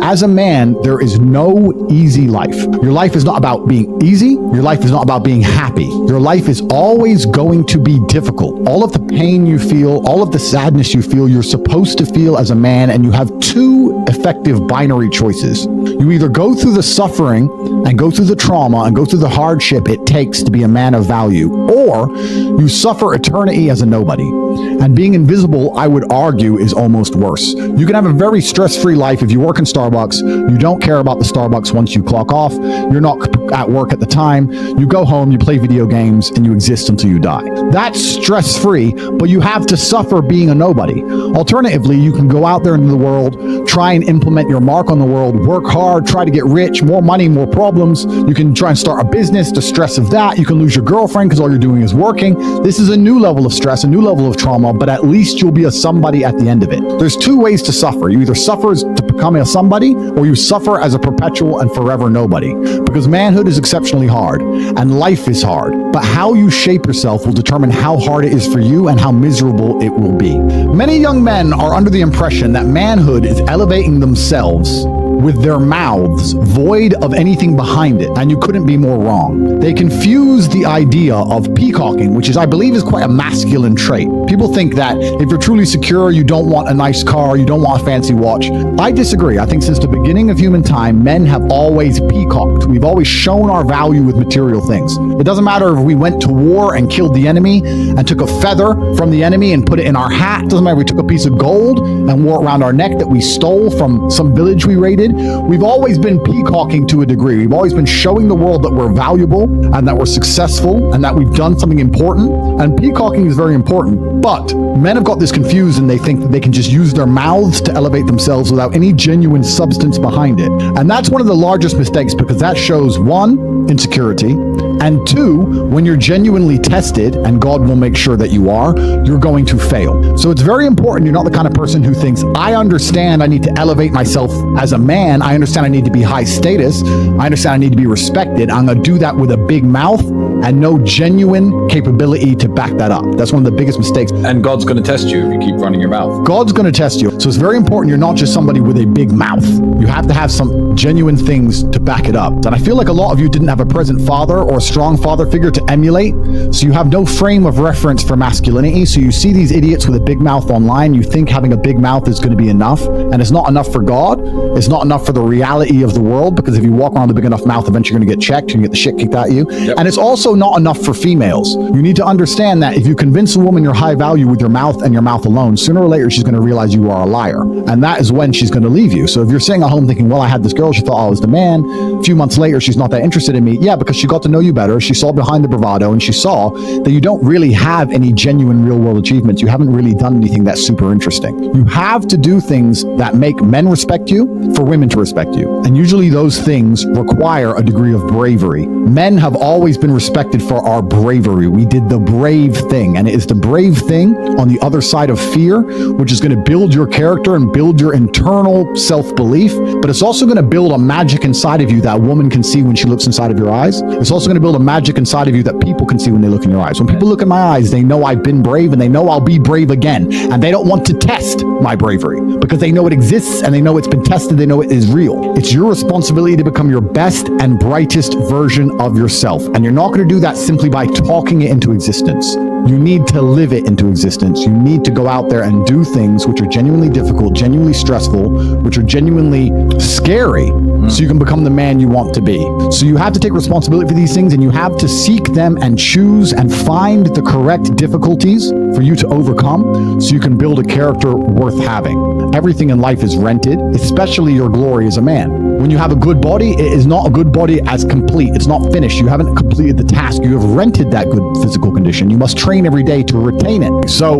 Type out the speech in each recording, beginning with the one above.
as a man, there is no easy life. Your life is not about being easy. Your life is not about being happy. Your life is always going to be difficult. All of the pain you feel, all of the sadness you feel, you're supposed to feel as a man, and you have two effective binary choices. You either go through the suffering and go through the trauma and go through the hardship it takes to be a man of value, or you suffer eternity as a nobody. And being invisible, I would argue, is almost worse. You can have a very stress-free life if you work in Starbucks. You don't care about the Starbucks once you clock off. You're not at work at the time. You go home, you play video games, and you exist until you die. That's stress-free, but you have to suffer being a nobody. Alternatively, you can go out there into the world, try and implement your mark on the world, work hard, try to get rich, more money, more problems. You can try and start a business, the stress of that. You can lose your girlfriend because all you're doing is working. This is a new level of stress, a new level of trauma, but at least you'll be a somebody at the end of it. There's two ways to suffer. You either suffer to become a somebody, or you suffer as a perpetual and forever nobody. Because manhood is exceptionally hard, and life is hard. But how you shape yourself will determine how hard it is for you and how miserable it will be. Many young men are under the impression that manhood is elevating themselves with their mouths void of anything behind it, and you couldn't be more wrong. They confuse the idea of peacocking, which is, I believe, is quite a masculine trait. People think that if you're truly secure, you don't want a nice car, you don't want a fancy watch. I disagree. I think since the beginning of human time, men have always peacocked. We've always shown our value with material things. It doesn't matter if we went to war and killed the enemy and took a feather from the enemy and put it in our hat. It doesn't matter if we took a piece of gold and wore it around our neck that we stole from some village we raided. We've always been peacocking to a degree. We've always been showing the world that we're valuable and that we're successful and that we've done something important. And peacocking is very important. But men have got this confused, and they think that they can just use their mouths to elevate themselves without any genuine substance behind it. And that's one of the largest mistakes, because that shows, one, insecurity, and two, when you're genuinely tested, and God will make sure that you are, you're going to fail. So it's very important you're not the kind of person who thinks, I understand I need to elevate myself as a man. I understand I need to be high status. I understand I need to be respected. I'm going to do that with a big mouth and no genuine capability to back that up. That's one of the biggest mistakes. And God's going to test you if you keep running your mouth. God's going to test you. So it's very important you're not just somebody with a big mouth. You have to have some genuine things to back it up. And I feel like a lot of you didn't have a present father or a strong father figure to emulate. So you have no frame of reference for masculinity. So you see these idiots with a big mouth online. You think having a big mouth is going to be enough. And it's not enough for God. It's not enough for the reality of the world, because if you walk around with a big enough mouth, eventually you're going to get checked. You're going to get the shit kicked out of you. Yep. And it's also not enough for females. You need to understand that if you convince a woman you're high value with your mouth and your mouth alone, sooner or later she's going to realize you are a liar. And that is when she's going to leave you. So if you're sitting at home thinking, well, I had this girl, she thought I was the man. A few months later, she's not that interested in me. Yeah, because she got to know you better. She saw behind the bravado, and she saw that you don't really have any genuine real world achievements. You haven't really done anything that's super interesting. You have to do things that make men respect you for women to respect you. And usually those things require a degree of bravery. Men have always been respected for our bravery. We did the brave thing, and it is the brave thing on the other side of fear, which is going to build your character and build your internal self-belief, but it's also going to build a magic inside of you that a woman can see when she looks inside of your eyes. It's also going to build a magic inside of you that people can see when they look in your eyes. When people look in my eyes, they know I've been brave, and they know I'll be brave again, and they don't want to test my bravery because they know it exists, and they know it's been tested, they know it is real. It's your responsibility to become your best and brightest version of yourself, and you're not going to do that simply by talking it into existence. You need to live it into existence. You need to go out there and do things which are genuinely difficult, genuinely stressful, which are genuinely scary, so you can become the man you want to be. So you have to take responsibility for these things, and you have to seek them and choose and find the correct difficulties for you to overcome, so you can build a character worth having. Everything in life is rented, especially your glory as a man. When you have a good body, it is not a good body as complete. It's not finished. You haven't completed the task. You have rented that good physical condition. You must train every day to retain it. So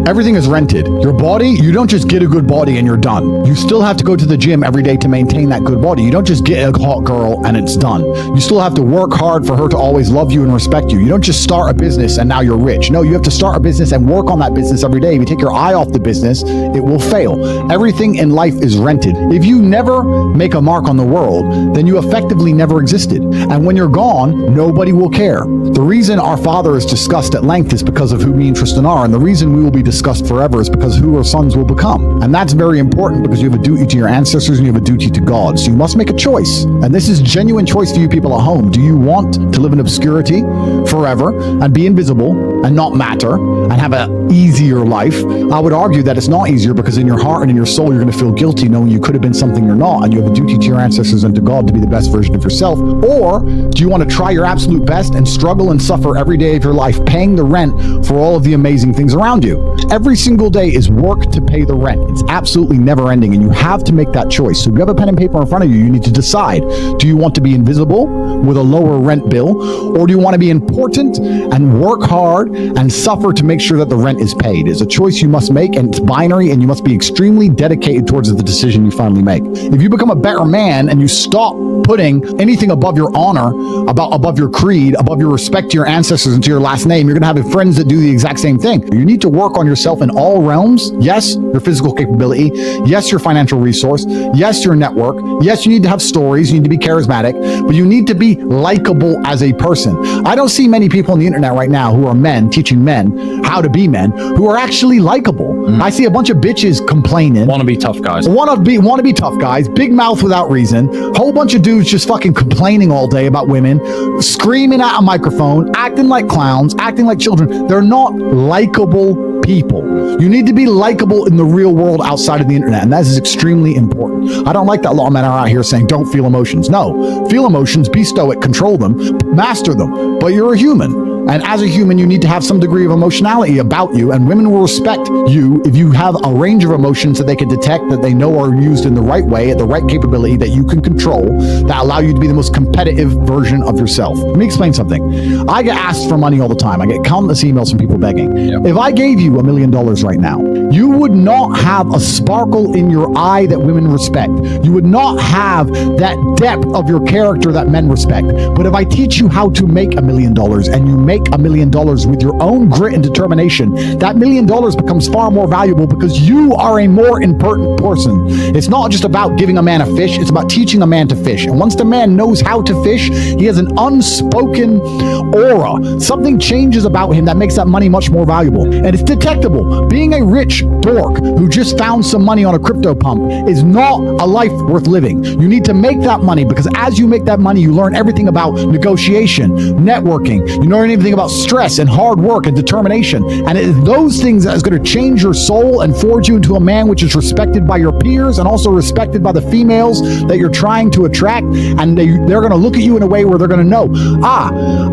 everything is rented. Your body, you don't just get a good body and you're done. You still have to go to the gym every day to maintain that good body. You don't just get a hot girl and it's done. You still have to work hard for her to always love you and respect you. You don't just start a business and now you're rich. No, you have to start a business and work on that business every day. If you take your eye off the business, it will fail. Everything in life is rented. If you never make a mark on the world, then you effectively never existed. And when you're gone, nobody will care. The reason our Father is discussed at length is because of who me and Tristan are. And the reason we will be discussed forever is because who our sons will become. And that's very important because you have a duty to your ancestors and you have a duty to God. So you must make a choice. And this is genuine choice for you people at home. Do you want to live in obscurity forever and be invisible and not matter and have an easier life? I would argue that it's not easier because in your heart and in your soul, you're going to feel guilty knowing you could have been something you're not. And you have a duty to your ancestors and to God to be the best version of yourself. Or do you want to try your absolute best and struggle and suffer every day of your life, paying the rent for all of the amazing things around you? Every single day is work to pay the rent. It's absolutely never ending, and you have to make that choice. So if you have a pen and paper in front of you, you need to decide, do you want to be invisible with a lower rent bill, or do you want to be important and work hard and suffer to make sure that the rent is paid? It's a choice you must make, and it's binary, and you must be extremely dedicated towards the decision you finally make. If you become a better man and you stop putting anything above your honor, above your creed, above your respect to your ancestors and to your last name, you're going to have friends that do the exact same thing. You need to work on yourself in all realms. Yes, your physical capability. Yes, your financial resource. Yes, your network. Yes, you need to have stories. You need to be charismatic, but you need to be likable as a person. I don't see many people on the internet right now who are men teaching men how to be men who are actually likable. I see a bunch of bitches complaining. Want to be tough guys. Want to be tough guys. Big mouth without reason. Whole bunch of dudes just fucking complaining all day about women, screaming at a microphone, acting like clowns, acting like children. They're not likable people. You need to be likable in the real world outside of the internet, and that is extremely important. I don't like that a lot of men are out here saying don't feel emotions. No, feel emotions, be stoic, control them, master them, but you're a human. And as a human, you need to have some degree of emotionality about you, and women will respect you if you have a range of emotions that they can detect, that they know are used in the right way, at the right capability that you can control, that allow you to be the most competitive version of yourself. Let me explain something. I get asked for money all the time. I get countless emails from people begging. Yep. If I gave you $1 million right now, you would not have a sparkle in your eye that women respect. You would not have that depth of your character that men respect. But if I teach you how to make $1 million and you make $1 million with your own grit and determination, that $1 million becomes far more valuable because you are a more important person. It's not just about giving a man a fish, it's about teaching a man to fish. And once the man knows how to fish, he has an unspoken aura. Something changes about him that makes that money much more valuable. And it's detectable. Being a rich dork who just found some money on a crypto pump is not a life worth living. You need to make that money, because as you make that money, you learn everything about negotiation, networking, you learn everything about stress and hard work and determination. And it is those things that is going to change your soul and forge you into a man which is respected by your peers and also respected by the females that you're trying to attract. And they're going to look at you in a way where they're going to know,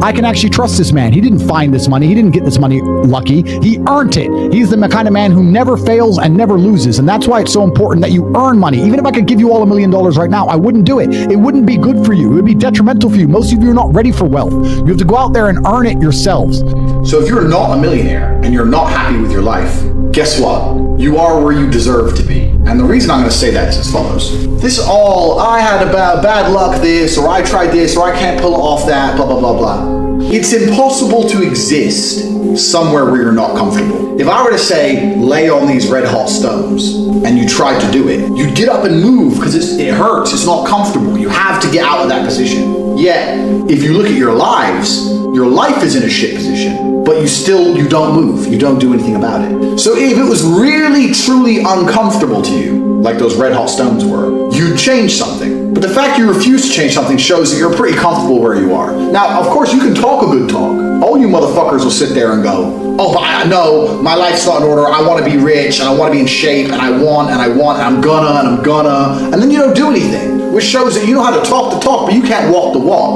I can actually trust this man. He didn't find this money. He didn't get this money lucky. He earned it. He's the kind of man who never fails and never loses. And that's why it's so important that you earn money. Even if I could give you all $1 million right now, I wouldn't do it. It wouldn't be good for you. It would be detrimental for you. Most of you are not ready for wealth. You have to go out there and earn it yourselves. So if you're not a millionaire and you're not happy with your life, guess what? You are where you deserve to be. And the reason I'm going to say that is as follows. I had a bad luck this, or I tried this, or I can't pull off that, blah, blah, blah, blah. It's impossible to exist somewhere where you're not comfortable. If I were to say, lay on these red hot stones, and you tried to do it, you'd get up and move because it hurts, it's not comfortable. You have to get out of that position. Yet, if you look at your life is in a shit position, but you don't move, you don't do anything about it. So if it was really, truly uncomfortable to you, like those red hot stones were, you'd change something. But the fact you refuse to change something shows that you're pretty comfortable where you are. Now, of course, you can talk a good talk. All you motherfuckers will sit there and go, oh, but I know my life's not in order. I want to be rich and I want to be in shape and I want and I'm gonna. And then you don't do anything, which shows that you know how to talk the talk, but you can't walk the walk.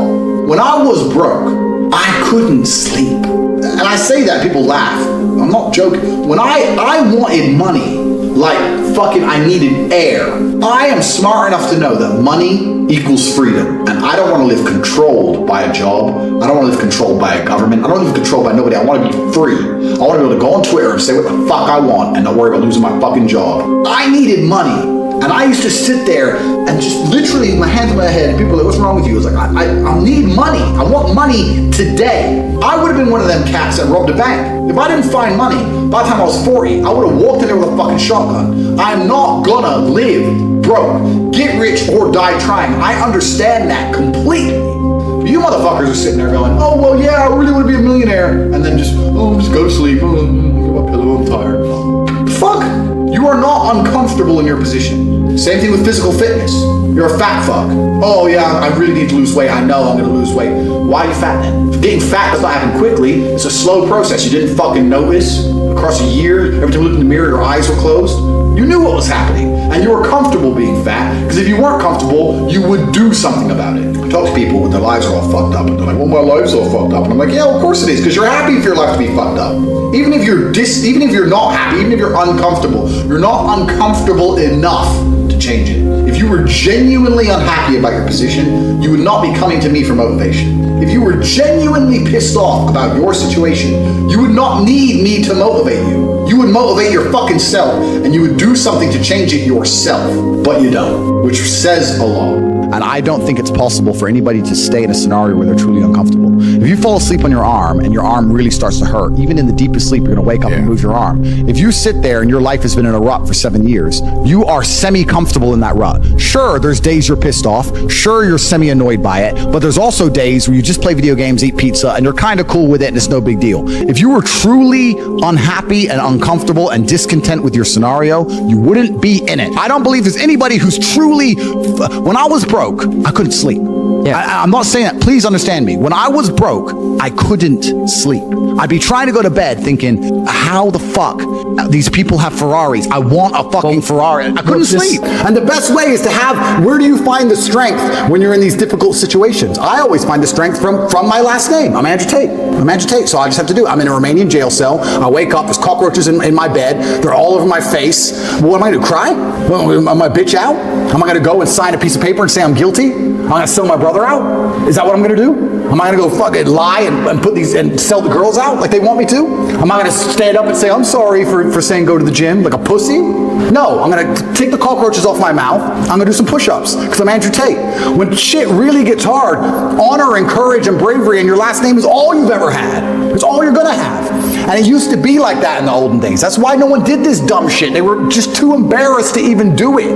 When I was broke, I couldn't sleep. And I say that, people laugh. I'm not joking. When I wanted money, like fucking I needed air. I am smart enough to know that money equals freedom. And I don't want to live controlled by a job. I don't want to live controlled by a government. I don't want to live controlled by nobody. I want to be free. I want to be able to go on Twitter and say what the fuck I want and not worry about losing my fucking job. I needed money. And I used to sit there and just literally my hands on my head, and people were like, what's wrong with you? I was like, I need money. I want money today. I would have been one of them cats that robbed a bank. If I didn't find money, by the time I was 40, I would have walked in there with a fucking shotgun. I'm not gonna live broke, get rich, or die trying. I understand that completely. You motherfuckers are sitting there going, oh, well, yeah, I really want to be a millionaire. And then just go to sleep. Oh, get my pillow, I'm tired. Fuck. You are not uncomfortable in your position. Same thing with physical fitness. You're a fat fuck. Oh, yeah, I really need to lose weight. I know I'm going to lose weight. Why are you fat then? Getting fat does not happen quickly. It's a slow process. You didn't fucking notice across a year. Every time you looked in the mirror, your eyes were closed. You knew what was happening, and you were comfortable being fat, because if you weren't comfortable, you would do something about it. I talk to people when their lives are all fucked up, and they're like, well, my life's all fucked up. And I'm like, yeah, well, of course it is, because you're happy for your life to be fucked up. Even if you're not happy, even if you're uncomfortable, you're not uncomfortable enough to change it. If you were genuinely unhappy about your position, you would not be coming to me for motivation. If you were genuinely pissed off about your situation, you would not need me to motivate you. You would motivate your fucking self, and you would do something to change it yourself, but you don't, which says a lot. And I don't think it's possible for anybody to stay in a scenario where they're truly uncomfortable. If you fall asleep on your arm and your arm really starts to hurt, even in the deepest sleep, you're going to wake up and move your arm. If you sit there and your life has been in a rut for 7 years, you are semi-comfortable in that rut. Sure, there's days you're pissed off. Sure, you're semi-annoyed by it. But there's also days where you just play video games, eat pizza, and you're kind of cool with it and it's no big deal. If you were truly unhappy and uncomfortable and discontent with your scenario, you wouldn't be in it. I don't believe there's anybody who's truly... When I was broke, I couldn't sleep. Yeah. I'm not saying that. Please understand me. When I was broke, I couldn't sleep. I'd be trying to go to bed thinking, how the fuck these people have Ferraris? I want a fucking Ferrari. I couldn't sleep. And the best way is to have, where do you find the strength when you're in these difficult situations? I always find the strength from my last name. I'm Andrew Tate. So I just have to do it. I'm in a Romanian jail cell. I wake up, there's cockroaches in my bed. They're all over my face. Well, what am I going to do? Cry? Am I bitch out? Am I going to go and sign a piece of paper and say I'm guilty? Am I going to sell my brother out? Is that what I'm going to do? Am I going to go fucking lie and put these and sell the girls out like they want me to? Am I going to stand up and say I'm sorry for saying go to the gym like a pussy? No, I'm going to take the cockroaches off my mouth. I'm going to do some push-ups because I'm Andrew Tate. When shit really gets hard, honor and courage and bravery and your last name is all you've ever had. It's all you're going to have. And it used to be like that in the olden days. That's why no one did this dumb shit. They were just too embarrassed to even do it.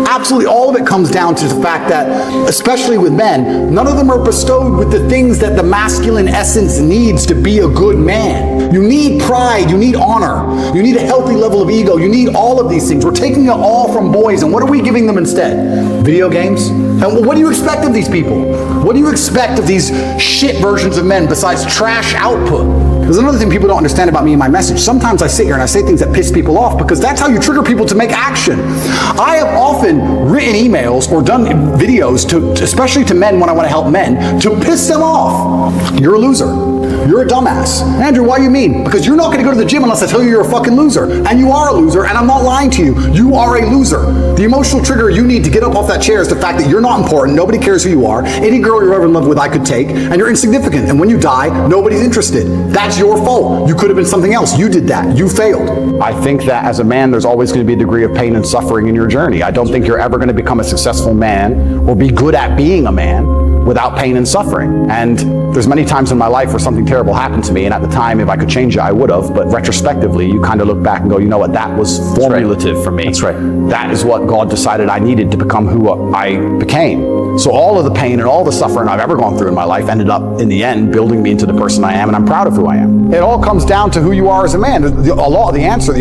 Absolutely all of it comes down to the fact that, especially with men, none of them are bestowed with the things that the masculine essence needs to be a good man. You need pride, you need honor, you need a healthy level of ego, you need all of these things. We're taking it all from boys, and what are we giving them instead? Video games? And what do you expect of these people? What do you expect of these shit versions of men besides trash output? There's another thing people don't understand about me and my message. Sometimes I sit here and I say things that piss people off because that's how you trigger people to make action. I have often written emails or done videos especially to men when I want to help men, to piss them off. You're a loser. You're a dumbass. Andrew, why do you mean? Because you're not going to go to the gym unless I tell you you're a fucking loser. And you are a loser, and I'm not lying to you. You are a loser. The emotional trigger you need to get up off that chair is the fact that you're not important, nobody cares who you are, any girl you're ever in love with I could take, and you're insignificant. And when you die, nobody's interested. That's your fault. You could have been something else. You did that. You failed. I think that as a man, there's always going to be a degree of pain and suffering in your journey. I don't think you're ever going to become a successful man or be good at being a man without pain and suffering. And there's many times in my life where something terrible happened to me, and at the time, if I could change it, I would have. But retrospectively, you kind of look back and go, you know what, that was formulative for me. That's right. That is what God decided I needed to become who I became. So all of the pain and all the suffering I've ever gone through in my life ended up, in the end, building me into the person I am, and I'm proud of who I am. It all comes down to who you are as a man. The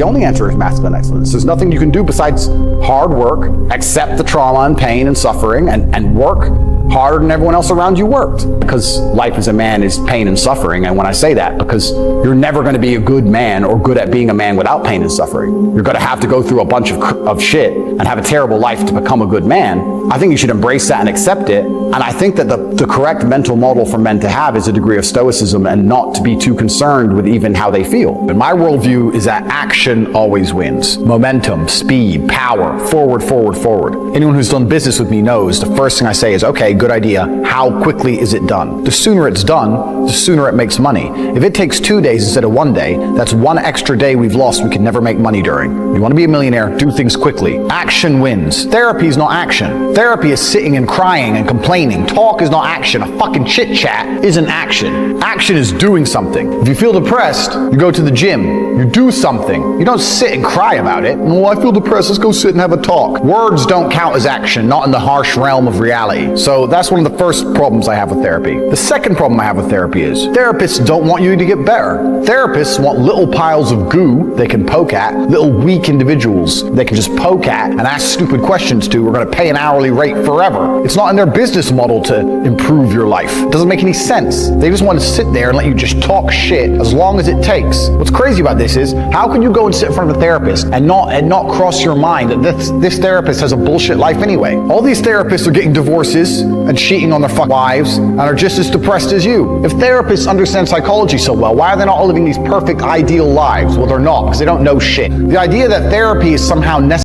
only answer is masculine excellence. There's nothing you can do besides hard work, accept the trauma and pain and suffering, and work harder than everyone else around you worked. Because life as a man is pain and suffering. And when I say that, because you're never going to be a good man or good at being a man without pain and suffering. You're going to have to go through a bunch of shit and have a terrible life to become a good man. I think you should embrace that and accept it. And I think that the correct mental model for men to have is a degree of stoicism and not to be too concerned with even how they feel. But my worldview is that action always wins. Momentum, speed, power, forward, forward, forward. Anyone who's done business with me knows the first thing I say is, okay, good idea. How quickly is it done? The sooner it's done, the sooner it makes money. If it takes 2 days instead of 1 day, that's one extra day we've lost we can never make money during. You want to be a millionaire, do things quickly. Action wins. Therapy is not action. Therapy is sitting and crying and complaining. Talk is not action. A fucking chit chat isn't action. Action is doing something. If you feel depressed, you go to the gym. You do something. You don't sit and cry about it. Oh, I feel depressed. Let's go sit and have a talk. Words don't count as action, not in the harsh realm of reality. So So that's one of the first problems I have with therapy. The second problem I have with therapy is therapists don't want you to get better. Therapists want little piles of goo they can poke at, little weak individuals they can just poke at and ask stupid questions to. We're going to pay an hourly rate forever. It's not in their business model to improve your life. It doesn't make any sense. They just want to sit there and let you just talk shit as long as it takes. What's crazy about this is, how can you go and sit in front of a therapist and not cross your mind that this therapist has a bullshit life anyway? All these therapists are getting divorces and cheating on their fucking wives and are just as depressed as you. If therapists understand psychology so well, why are they not all living these perfect, ideal lives? Well, they're not, because they don't know shit. The idea that therapy is somehow necessary